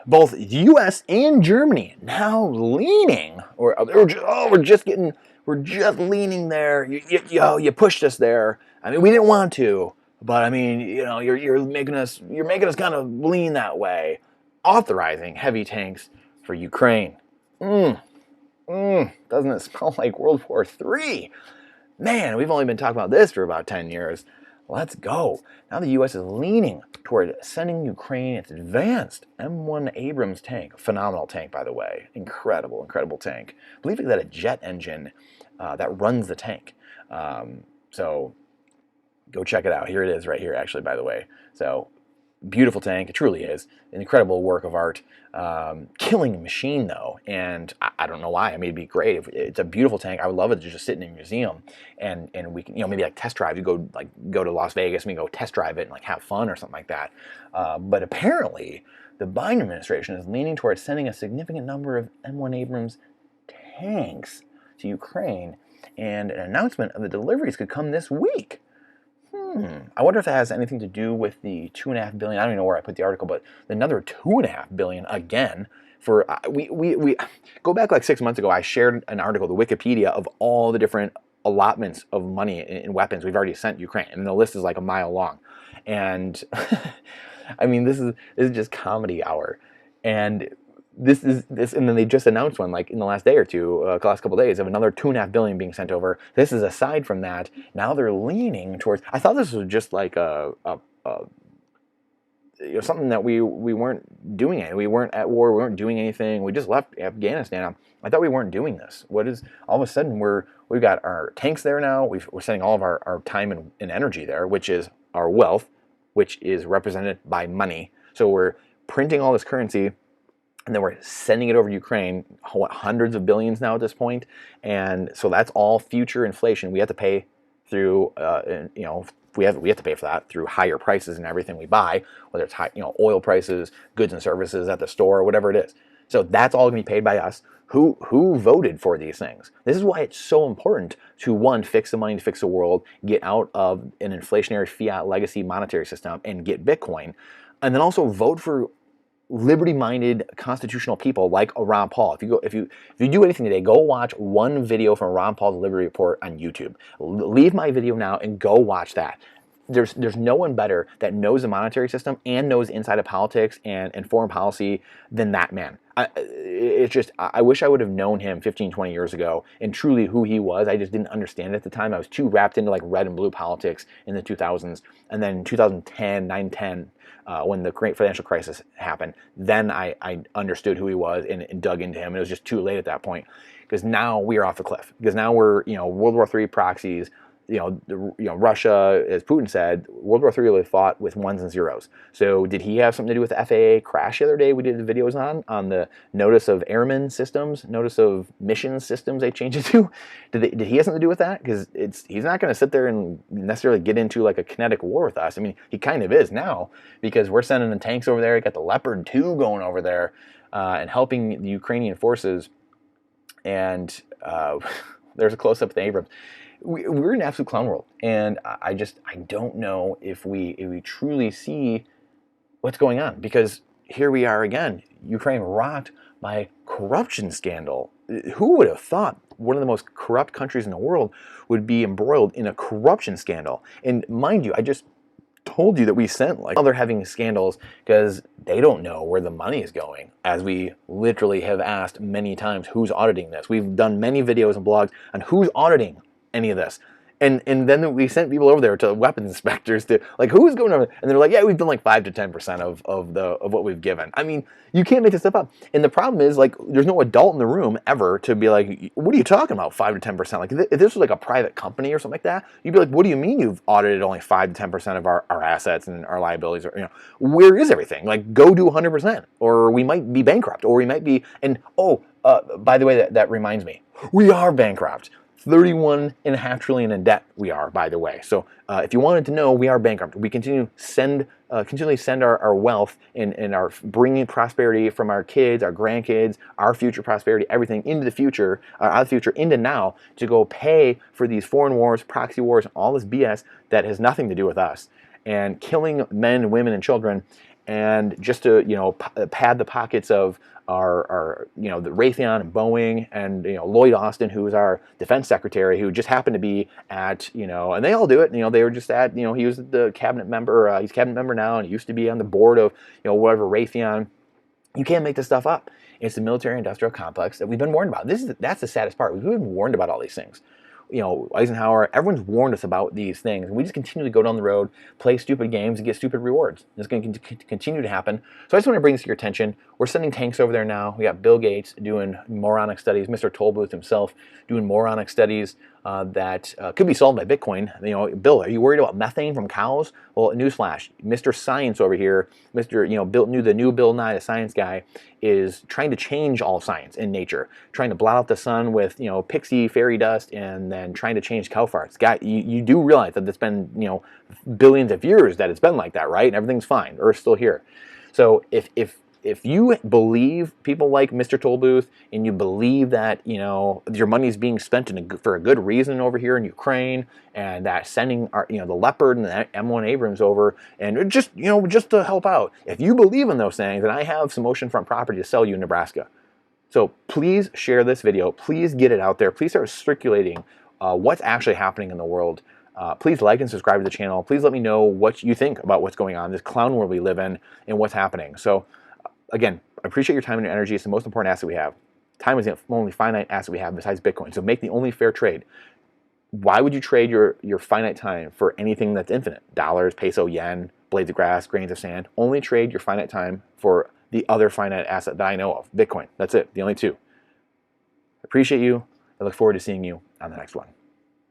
both the U.S. and Germany now leaning, or we're just leaning there. You pushed us there. I mean, we didn't want to, but I mean, you're making us kind of lean that way. Authorizing heavy tanks for Ukraine. Doesn't it smell like World War III? Man, we've only been talking about this for about 10 years. Let's go. Now the U.S. is leaning toward sending Ukraine its advanced M1 Abrams tank. Phenomenal tank, by the way. Incredible, incredible tank. I believe it's got a jet engine that runs the tank. So go check it out. Here it is right here, actually, by the way. So beautiful tank. It truly is an incredible work of art. Killing machine, though, and I don't know why. I mean, it'd be great if it's a beautiful tank. I would love it to just sit in a museum, and we can, maybe like test drive. You go to Las Vegas and we go test drive it and like have fun or something like that. But apparently, the Biden administration is leaning towards sending a significant number of M1 Abrams tanks to Ukraine, and an announcement of the deliveries could come this week. I wonder if that has anything to do with the $2.5 billion. I don't even know where I put the article, but another $2.5 billion again for we go back like 6 months ago. I shared an article, the Wikipedia, of all the different allotments of money in weapons we've already sent Ukraine, and the list is like a mile long. And I mean, this is just comedy hour, and this, and then they just announced one like in the last day or two, last couple of days, of another $2.5 billion being sent over. This is aside from that. Now they're leaning towards. I thought this was just like something that we weren't doing it. We weren't at war. We weren't doing anything. We just left Afghanistan. I thought we weren't doing this. What is all of a sudden we've got our tanks there now. We're sending all of our time and energy there, which is our wealth, which is represented by money. So we're printing all this currency, and then we're sending it over to Ukraine, hundreds of billions now at this point. And so that's all future inflation. We have to pay through, we have to pay for that through higher prices and everything we buy, whether it's high, oil prices, goods and services at the store, whatever it is. So that's all going to be paid by us. Who voted for these things? This is why it's so important to, one, fix the money to fix the world, get out of an inflationary fiat legacy monetary system, and get Bitcoin, and then also vote for liberty-minded constitutional people like Ron Paul. If you do anything today, go watch one video from Ron Paul's Liberty Report on YouTube. Leave my video now and go watch that. There's no one better that knows the monetary system and knows inside of politics and foreign policy than that man. I wish I would have known him 15, 20 years ago and truly who he was. I just didn't understand it at the time. I was too wrapped into like red and blue politics in the 2000s. And then in 2010, 9-10, when the great financial crisis happened, then I understood who he was and dug into him. And it was just too late at that point, because now we are off the cliff. Because now we're, World War III proxies. Russia, as Putin said, World War III really fought with ones and zeros. So did he have something to do with the FAA crash the other day we did the videos on the notice of airmen systems, notice of mission systems they changed it to? Did he have something to do with that? Because he's not going to sit there and necessarily get into like a kinetic war with us. I mean, he kind of is now, because we're sending the tanks over there. We got the Leopard 2 going over there and helping the Ukrainian forces. And there's a close-up of the Abrams. We're in an absolute clown world, and I don't know if we truly see what's going on, because here we are again, Ukraine rocked by corruption scandal. Who would have thought one of the most corrupt countries in the world would be embroiled in a corruption scandal? And mind you, I just told you that we sent now they're having scandals because they don't know where the money is going, as we literally have asked many times, who's auditing this? We've done many videos and blogs on who's auditing any of this, and then we sent people over there to weapons inspectors to like, who's going over, and they're like, yeah, we've done like 5 to 10% of what we've given. I mean, you can't make this stuff up. And the problem is, like, there's no adult in the room ever to be like, what are you talking about, 5 to 10%? Like, if this was like a private company or something like that, you'd be like, what do you mean you've audited only 5 to 10% of our assets and our liabilities? Or where is everything? Like, go do 100%, or we might be bankrupt, or we might be. And by the way, that reminds me, we are bankrupt. $31.5 trillion in debt we are, by the way. So if you wanted to know, we are bankrupt. We continually send our wealth and our bringing prosperity from our kids, our grandkids, our future prosperity, everything into the future, out of the future into now, to go pay for these foreign wars, proxy wars, all this BS that has nothing to do with us, and killing men, women, and children. and just to pad the pockets of our the Raytheon and Boeing and Lloyd Austin, who was our defense secretary, who just happened to be at and they all do it. They were just at he was the cabinet member. He's cabinet member now, and he used to be on the board of whatever Raytheon. You can't make this stuff up. It's the military-industrial complex that we've been warned about. That's the saddest part. We've been warned about all these things. Eisenhower, everyone's warned us about these things, and we just continue to go down the road, play stupid games, and get stupid rewards. It's going to continue to happen. So I just want to bring this to your attention. We're sending tanks over there now. We got Bill Gates doing moronic studies, Mr. Tollbooth himself doing moronic studies that could be solved by Bitcoin. Bill, are you worried about methane from cows? Well, newsflash, Mr. Science over here, the new Bill Nye, the science guy, is trying to change all science in nature, trying to blot out the sun with pixie fairy dust, and then trying to change cow farts. You do realize that it's been billions of years that it's been like that, right? And everything's fine. Earth's still here. So if you believe people like Mr. Tollbooth, and you believe that your money is being spent for a good reason over here in Ukraine, and that sending the Leopard and the M1 Abrams over, and just to help out, if you believe in those things, then I have some oceanfront property to sell you in Nebraska. So please share this video. Please get it out there. Please start circulating what's actually happening in the world. Please like and subscribe to the channel. Please let me know what you think about what's going on, this clown world we live in, and what's happening. So again, I appreciate your time and your energy. It's the most important asset we have. Time is the only finite asset we have besides Bitcoin. So make the only fair trade. Why would you trade your finite time for anything that's infinite? Dollars, peso, yen, blades of grass, grains of sand. Only trade your finite time for the other finite asset that I know of, Bitcoin. That's it, the only two. I appreciate you. I look forward to seeing you on the next one.